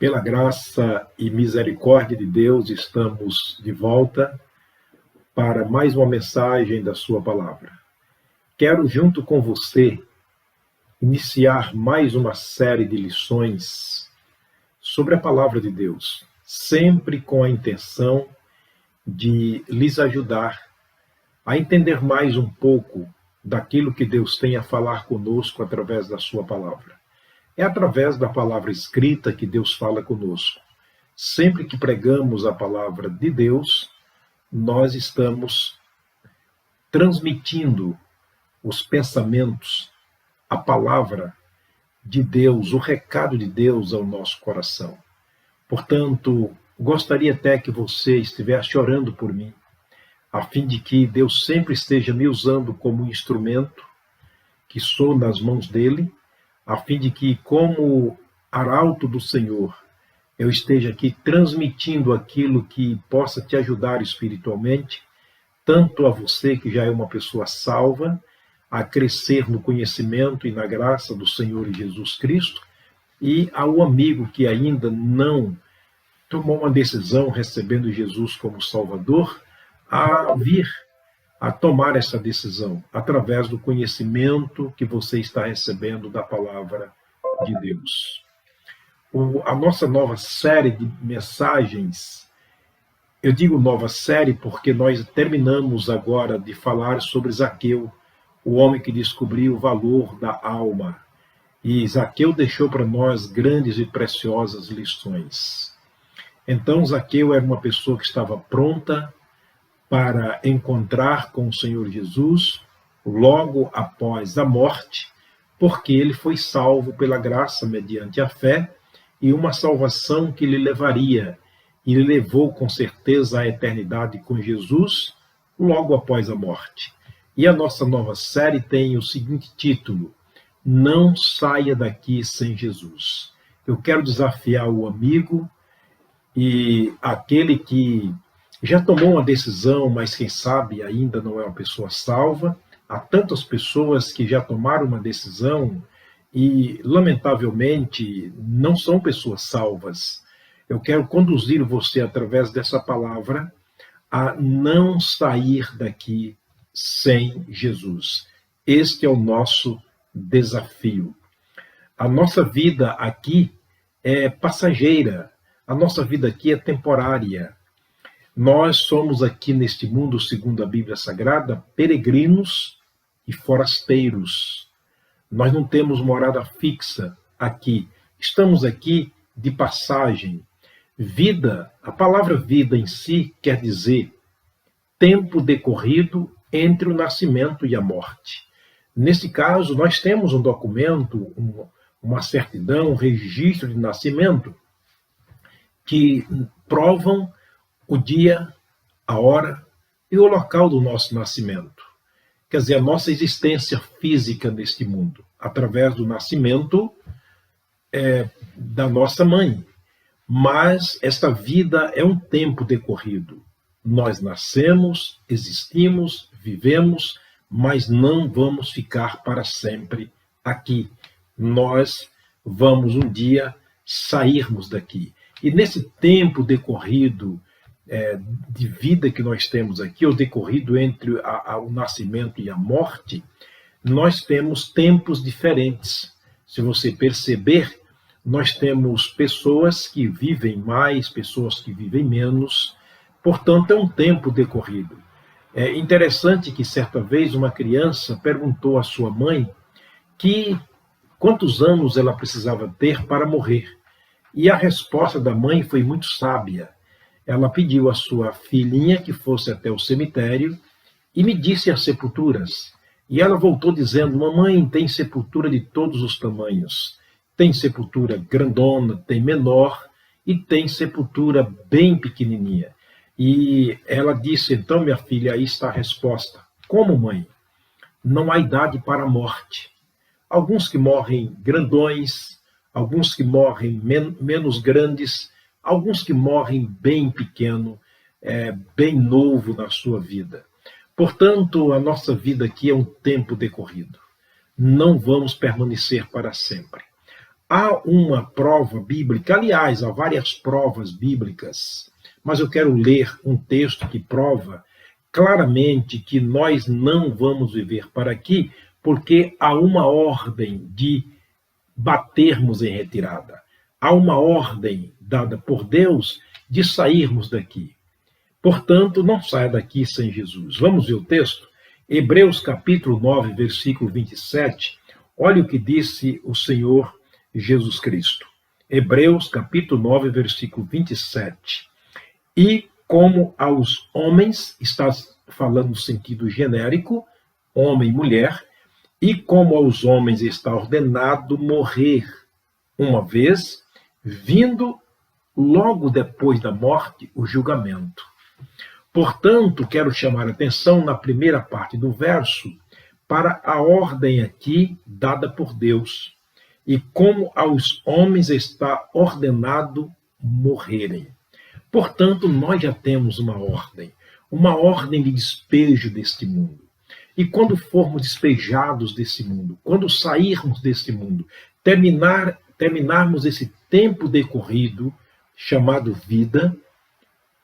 Pela graça e misericórdia de Deus, estamos de volta para mais uma mensagem da sua palavra. Quero, junto com você, iniciar mais uma série de lições sobre a palavra de Deus, sempre com a intenção de lhes ajudar a entender mais um pouco daquilo que Deus tem a falar conosco através da sua palavra. É através da palavra escrita que Deus fala conosco. Sempre que pregamos a palavra de Deus, nós estamos transmitindo os pensamentos, a palavra de Deus, o recado de Deus ao nosso coração. Portanto, gostaria até que você estivesse orando por mim, a fim de que Deus sempre esteja me usando como instrumento, que sou nas mãos dele, a fim de que, como arauto do Senhor, eu esteja aqui transmitindo aquilo que possa te ajudar espiritualmente, tanto a você que já é uma pessoa salva, a crescer no conhecimento e na graça do Senhor Jesus Cristo, e ao amigo que ainda não tomou uma decisão recebendo Jesus como Salvador, a vir a tomar essa decisão através do conhecimento que você está recebendo da palavra de Deus. A nossa nova série de mensagens, eu digo nova série porque nós terminamos agora de falar sobre Zaqueu, o homem que descobriu o valor da alma. E Zaqueu deixou para nós grandes e preciosas lições. Então Zaqueu era uma pessoa que estava pronta para encontrar com o Senhor Jesus logo após a morte, porque ele foi salvo pela graça mediante a fé, e uma salvação que lhe levaria e lhe levou com certeza à eternidade com Jesus logo após a morte. E a nossa nova série tem o seguinte título: Não saia daqui sem Jesus. Eu quero desafiar o amigo e aquele que já tomou uma decisão, mas quem sabe ainda não é uma pessoa salva. Há tantas pessoas que já tomaram uma decisão e, lamentavelmente, não são pessoas salvas. Eu quero conduzir você, através dessa palavra, a não sair daqui sem Jesus. Este é o nosso desafio. A nossa vida aqui é passageira, a nossa vida aqui é temporária. Nós somos aqui neste mundo, segundo a Bíblia Sagrada, peregrinos e forasteiros. Nós não temos morada fixa aqui. Estamos aqui de passagem. Vida, a palavra vida em si quer dizer tempo decorrido entre o nascimento e a morte. Nesse caso, nós temos um documento, uma certidão, um registro de nascimento que provam o dia, a hora e o local do nosso nascimento. Quer dizer, a nossa existência física neste mundo, através do nascimento da nossa mãe. Mas esta vida é um tempo decorrido. Nós nascemos, existimos, vivemos, mas não vamos ficar para sempre aqui. Nós vamos um dia sairmos daqui. E nesse tempo decorrido de vida que nós temos aqui, ou decorrido entre o nascimento e a morte, nós temos tempos diferentes. Se você perceber, nós temos pessoas que vivem mais, pessoas que vivem menos, portanto é um tempo decorrido. É interessante que certa vez uma criança perguntou à sua mãe quantos anos ela precisava ter para morrer. E a resposta da mãe foi muito sábia. Ela pediu à sua filhinha que fosse até o cemitério e medisse as sepulturas. E ela voltou dizendo: mamãe, tem sepultura de todos os tamanhos. Tem sepultura grandona, tem menor e tem sepultura bem pequenininha. E ela disse: então, minha filha, aí está a resposta. Como, mãe? Não há idade para a morte. Alguns que morrem grandões, alguns que morrem menos grandes, alguns que morrem bem pequeno, bem novo na sua vida. Portanto, a nossa vida aqui é um tempo decorrido. Não vamos permanecer para sempre. Há uma prova bíblica, aliás, há várias provas bíblicas, mas eu quero ler um texto que prova claramente que nós não vamos viver para aqui, porque há uma ordem de batermos em retirada. Há uma ordem dada por Deus de sairmos daqui. Portanto, não saia daqui sem Jesus. Vamos ver o texto? Hebreus capítulo 9, versículo 27. Olha o que disse o Senhor Jesus Cristo. Hebreus capítulo 9, versículo 27. E como aos homens, está falando no sentido genérico, homem e mulher, e como aos homens está ordenado morrer uma vez, vindo logo depois da morte o julgamento. Portanto, quero chamar a atenção na primeira parte do verso para a ordem aqui dada por Deus, e como aos homens está ordenado morrerem. Portanto, nós já temos uma ordem de despejo deste mundo. E quando formos despejados desse mundo, quando sairmos desse mundo, terminarmos esse tempo decorrido, chamado vida,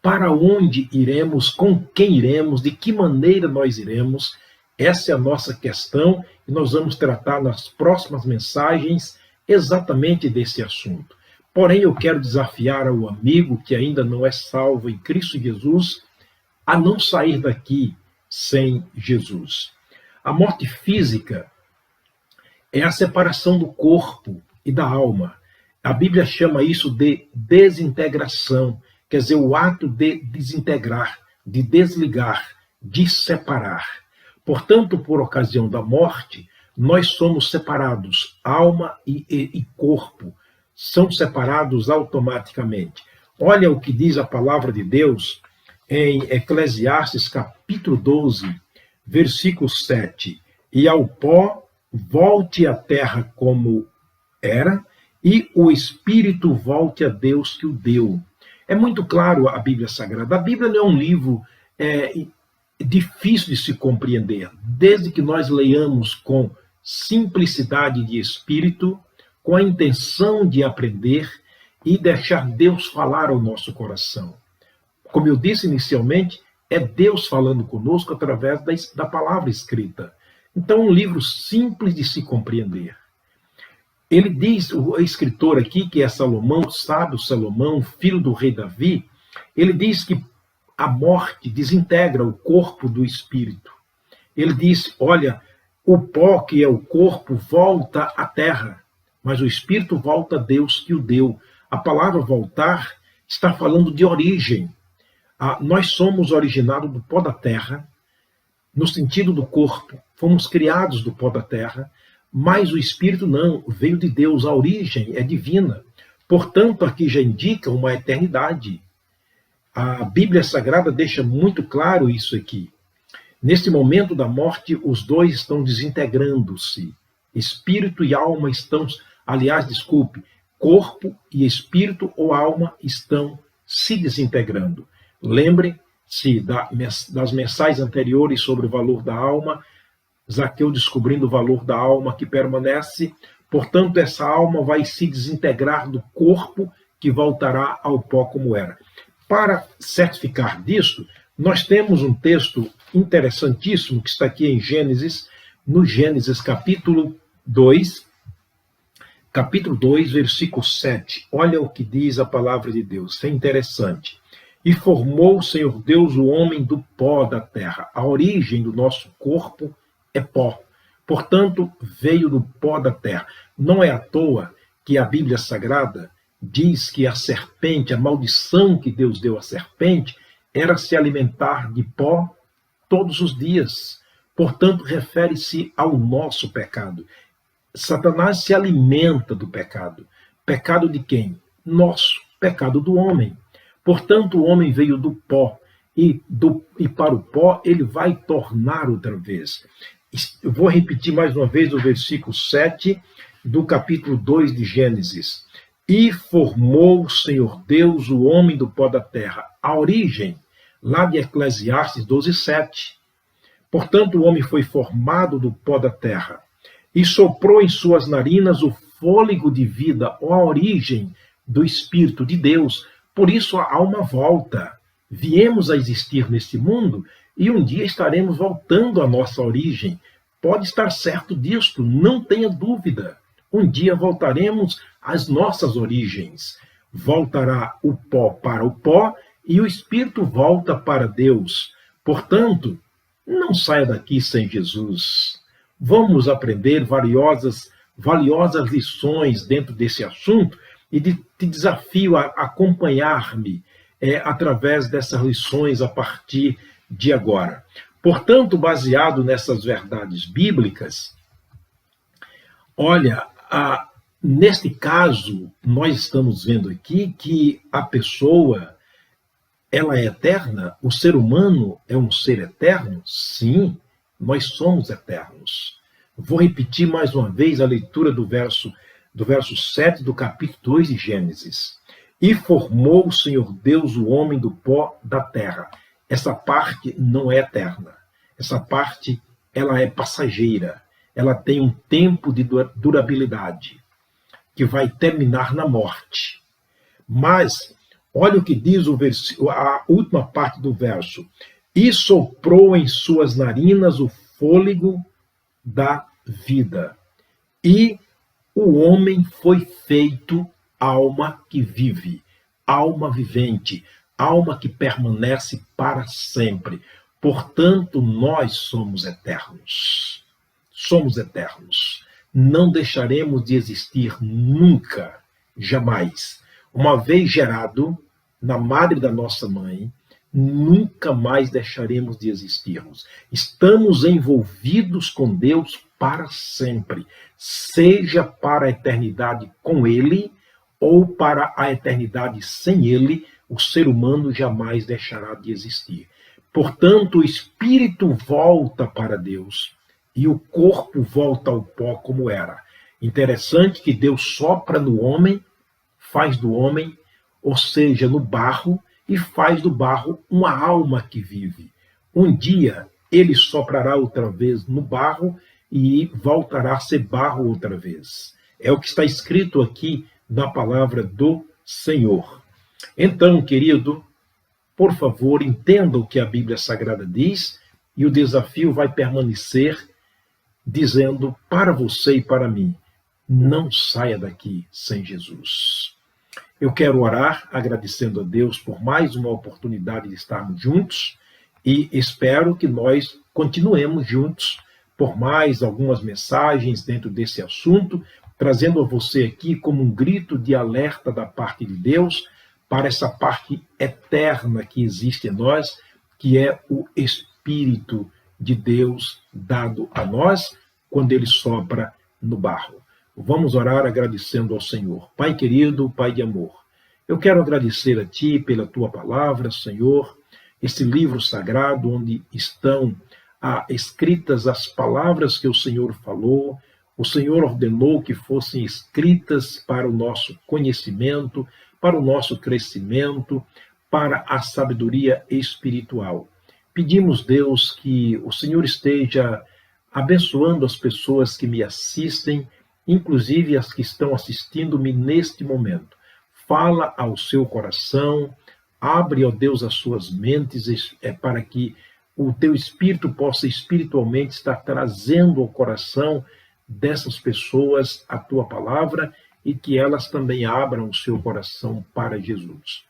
para onde iremos, com quem iremos, de que maneira nós iremos, essa é a nossa questão e nós vamos tratar nas próximas mensagens exatamente desse assunto. Porém, eu quero desafiar ao amigo que ainda não é salvo em Cristo Jesus a não sair daqui sem Jesus. A morte física é a separação do corpo e da alma. A Bíblia chama isso de desintegração, quer dizer, o ato de desintegrar, de desligar, de separar. Portanto, por ocasião da morte, nós somos separados, alma e corpo são separados automaticamente. Olha o que diz a palavra de Deus em Eclesiastes capítulo 12, versículo 7. E ao pó volte a terra como era, e o espírito volte a Deus que o deu. É muito claro a Bíblia Sagrada. A Bíblia não é um livro difícil de se compreender, desde que nós leiamos com simplicidade de espírito, com a intenção de aprender e deixar Deus falar ao nosso coração. Como eu disse inicialmente, é Deus falando conosco através da palavra escrita. Então, um livro simples de se compreender. Ele diz, o escritor aqui, que é Salomão, sábio Salomão, filho do rei Davi, ele diz que a morte desintegra o corpo do espírito. Ele diz, olha, o pó que é o corpo volta à terra, mas o espírito volta a Deus que o deu. A palavra voltar está falando de origem. Nós somos originados do pó da terra, no sentido do corpo, fomos criados do pó da terra, mas o espírito não, veio de Deus, a origem é divina. Portanto, aqui já indica uma eternidade. A Bíblia Sagrada deixa muito claro isso aqui. Neste momento da morte, os dois estão desintegrando-se. Espírito e alma estão, corpo e espírito ou alma estão se desintegrando. Lembre-se das mensagens anteriores sobre o valor da alma, Zaqueu descobrindo o valor da alma que permanece. Portanto, essa alma vai se desintegrar do corpo que voltará ao pó como era. Para certificar disto, nós temos um texto interessantíssimo que está aqui em Gênesis, no Gênesis capítulo 2, versículo 7. Olha o que diz a palavra de Deus, é interessante. E formou o Senhor Deus o homem do pó da terra. A origem do nosso corpo é pó. Portanto, veio do pó da terra. Não é à toa que a Bíblia Sagrada diz que a serpente, a maldição que Deus deu à serpente, era se alimentar de pó todos os dias. Portanto, refere-se ao nosso pecado. Satanás se alimenta do pecado. Pecado de quem? Nosso. Pecado do homem. Portanto, o homem veio do pó. E para o pó ele vai tornar outra vez. Eu vou repetir mais uma vez o versículo 7 do capítulo 2 de Gênesis. E formou o Senhor Deus o homem do pó da terra. A origem, lá de Eclesiastes 12, 7. Portanto, o homem foi formado do pó da terra. E soprou em suas narinas o fôlego de vida, ou a origem do Espírito de Deus. Por isso há uma volta. Viemos a existir neste mundo e um dia estaremos voltando à nossa origem. Pode estar certo disto, não tenha dúvida. Um dia voltaremos às nossas origens. Voltará o pó para o pó e o Espírito volta para Deus. Portanto, não saia daqui sem Jesus. Vamos aprender valiosas lições dentro desse assunto e te desafio a acompanhar-me através dessas lições a partir de agora. Portanto, baseado nessas verdades bíblicas, olha, neste caso, nós estamos vendo aqui que a pessoa, ela é eterna? O ser humano é um ser eterno? Sim, nós somos eternos. Vou repetir mais uma vez a leitura do verso 7 do capítulo 2 de Gênesis. E formou o Senhor Deus o homem do pó da terra. Essa parte não é eterna. Essa parte, ela é passageira. Ela tem um tempo de durabilidade, que vai terminar na morte. Mas, olha o que diz a última parte do verso. E soprou em suas narinas o fôlego da vida. E o homem foi feito alma que vive, alma vivente, alma que permanece para sempre. Portanto, nós somos eternos. Somos eternos. Não deixaremos de existir nunca, jamais. Uma vez gerado na madre da nossa mãe, nunca mais deixaremos de existirmos. Estamos envolvidos com Deus para sempre, seja para a eternidade com Ele ou para a eternidade sem Ele, o ser humano jamais deixará de existir. Portanto, o espírito volta para Deus e o corpo volta ao pó como era. Interessante que Deus sopra no homem, faz do homem, ou seja, no barro, e faz do barro uma alma que vive. Um dia ele soprará outra vez no barro e voltará a ser barro outra vez. É o que está escrito aqui na palavra do Senhor. Então, querido, por favor, entenda o que a Bíblia Sagrada diz e o desafio vai permanecer dizendo para você e para mim, não saia daqui sem Jesus. Eu quero orar agradecendo a Deus por mais uma oportunidade de estarmos juntos e espero que nós continuemos juntos por mais algumas mensagens dentro desse assunto, trazendo a você aqui como um grito de alerta da parte de Deus para essa parte eterna que existe em nós, que é o Espírito de Deus dado a nós quando ele sopra no barro. Vamos orar agradecendo ao Senhor. Pai querido, Pai de amor, eu quero agradecer a Ti pela Tua palavra, Senhor, esse livro sagrado onde estão escritas as palavras que o Senhor falou, o Senhor ordenou que fossem escritas para o nosso conhecimento, para o nosso crescimento, para a sabedoria espiritual. Pedimos, Deus, que o Senhor esteja abençoando as pessoas que me assistem, inclusive as que estão assistindo-me neste momento. Fala ao seu coração, abre, ó Deus, as suas mentes para que o teu Espírito possa espiritualmente estar trazendo ao coração dessas pessoas a tua palavra e que elas também abram o seu coração para Jesus.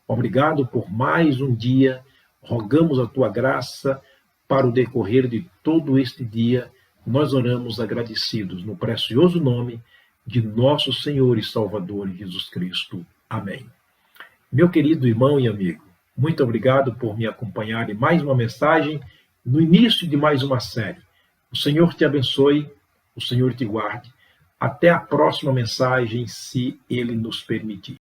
Obrigado por mais um dia, rogamos a tua graça para o decorrer de todo este dia. Nós oramos agradecidos no precioso nome de nosso Senhor e Salvador Jesus Cristo. Amém. Meu querido irmão e amigo, muito obrigado por me acompanhar em mais uma mensagem, no início de mais uma série. O Senhor te abençoe, o Senhor te guarde. Até a próxima mensagem, se Ele nos permitir.